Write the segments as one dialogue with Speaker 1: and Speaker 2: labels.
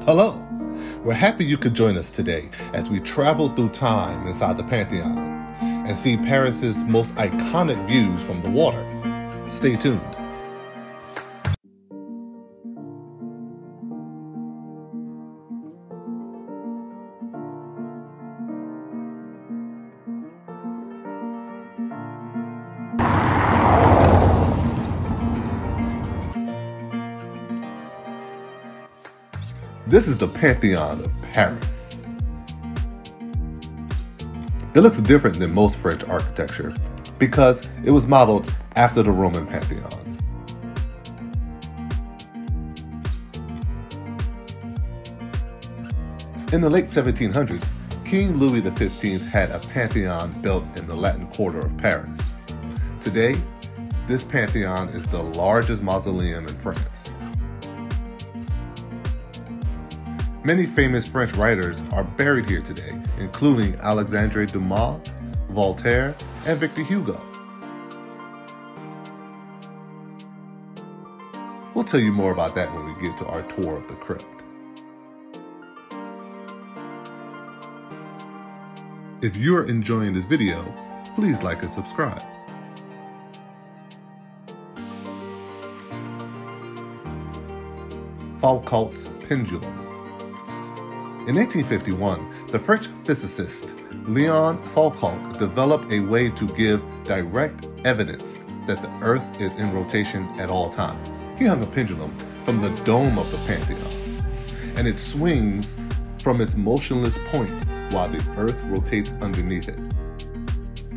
Speaker 1: Hello! We're happy you could join us today as we travel through time inside the Pantheon and see Paris's most iconic views from the water. Stay tuned. This is the Pantheon of Paris. It looks different than most French architecture because it was modeled after the Roman Pantheon. In the late 1700s, King Louis XV had a Pantheon built in the Latin Quarter of Paris. Today, this Pantheon is the largest mausoleum in France. Many famous French writers are buried here today, including Alexandre Dumas, Voltaire, and Victor Hugo. We'll tell you more about that when we get to our tour of the crypt. If you're enjoying this video, please like and subscribe. Foucault's Pendulum. In 1851, the French physicist Leon Foucault developed a way to give direct evidence that the Earth is in rotation at all times. He hung a pendulum from the dome of the Pantheon, and it swings from its motionless point while the Earth rotates underneath it.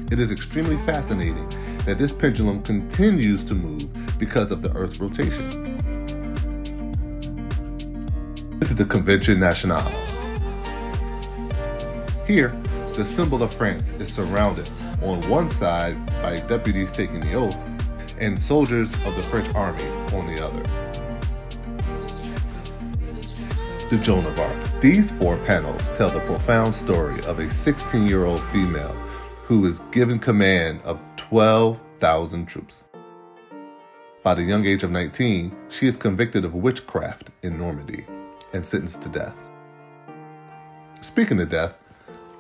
Speaker 1: It is extremely fascinating that this pendulum continues to move because of the Earth's rotation. This is the Convention Nationale. Here, the symbol of France is surrounded on one side by deputies taking the oath and soldiers of the French army on the other. The Joan of Arc. These 4 panels tell the profound story of a 16-year-old female who is given command of 12,000 troops. By the young age of 19, she is convicted of witchcraft in Normandy and sentenced to death. Speaking of death,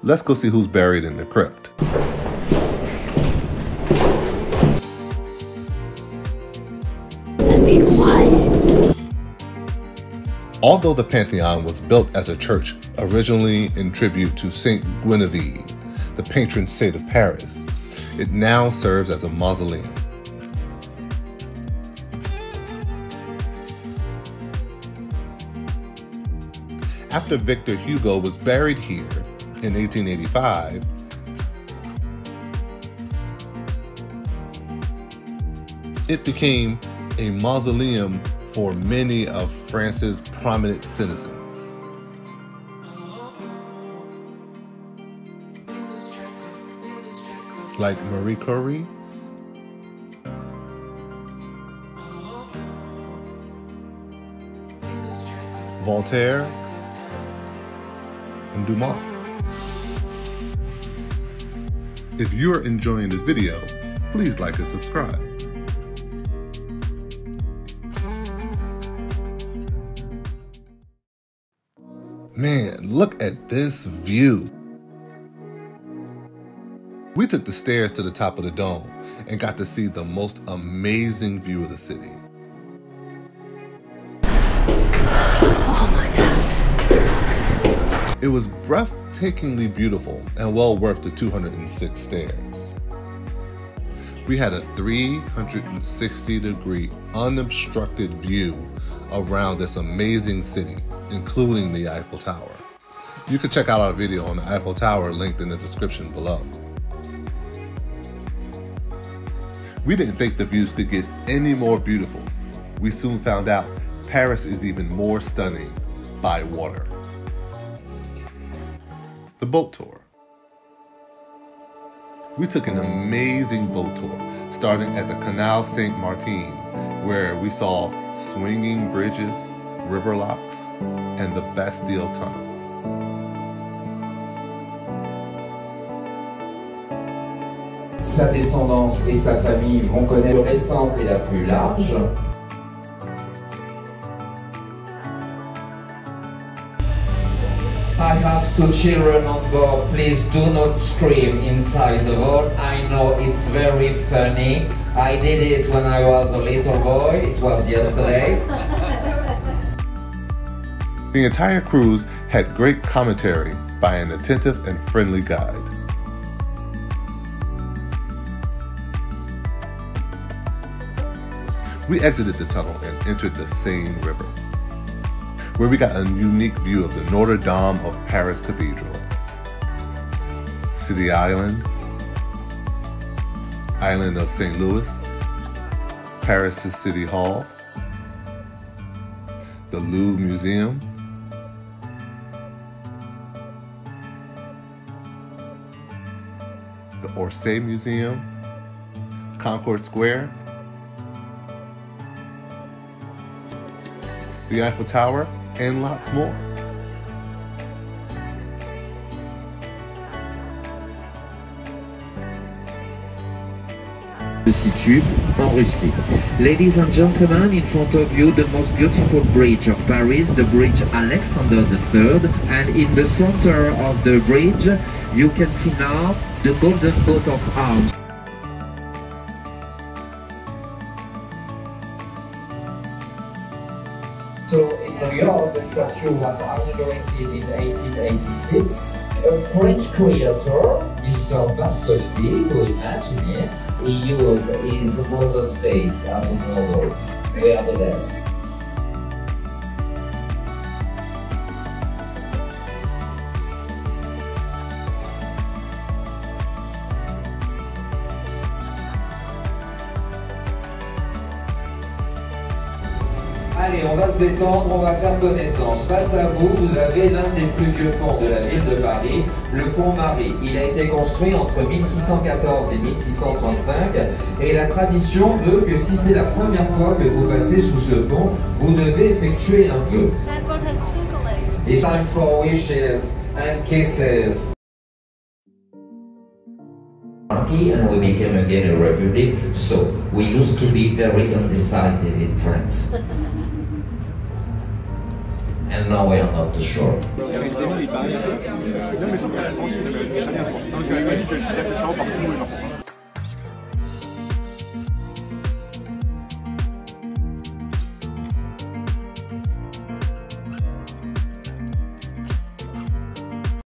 Speaker 1: let's go see who's buried in the crypt.
Speaker 2: Be quiet.
Speaker 1: Although the Pantheon was built as a church, originally in tribute to Saint Guinevere, the patron saint of Paris, it now serves as a mausoleum. After Victor Hugo was buried here in 1885, it became a mausoleum for many of France's prominent citizens. Like Marie Curie, Voltaire, and Dumas. If you're enjoying this video, please like and subscribe. Man, look at this view. We took the stairs to the top of the dome and got to see the most amazing view of the city.
Speaker 2: Oh my God.
Speaker 1: It was breathtakingly beautiful and well worth the 206 stairs. We had a 360-degree unobstructed view around this amazing city, including the Eiffel Tower. You can check out our video on the Eiffel Tower linked in the description below. We didn't think the views could get any more beautiful. We soon found out Paris is even more stunning by water. The boat tour. We took an amazing boat tour, starting at the Canal Saint-Martin, where we saw swinging bridges, river locks, and the Bastille Tunnel.
Speaker 3: Sa descendance et sa famille vont connaître la récente et la plus large. I have 2 children on board. Please do not scream inside the boat. I know it's very funny. I did it when I was a little boy. It was yesterday.
Speaker 1: The entire cruise had great commentary by an attentive and friendly guide. We exited the tunnel and entered the Seine River, where we got a unique view of the Notre Dame of Paris Cathedral, City Island, Island of St. Louis, Paris' City Hall, the Louvre Museum, the Orsay Museum, Concord Square, the Eiffel Tower, and lots more.
Speaker 3: Se situe en Russie. Ladies and gentlemen, in front of you the most beautiful bridge of Paris, the bridge Alexandre III, and in the center of the bridge you can see now the golden coat of arms. So in New York, the statue was inaugurated in 1886. A French creator, Mr. Bartholdi, who imagined it, he used his mother's face as a model. Where the desk. Allez, on va se détendre, on va faire connaissance. Face à vous, vous avez l'un des plus vieux ponts de la ville de Paris, le pont Marie. Il a été construit entre 1614 et 1635 et la tradition veut que si c'est la première fois que vous passez sous ce pont, vous devez effectuer un vœu.
Speaker 2: That boat has twinkle legs.
Speaker 3: It's time for wishes and kisses. And we became again a republic, so we used to be very indecisive in France. And now we are not too sure.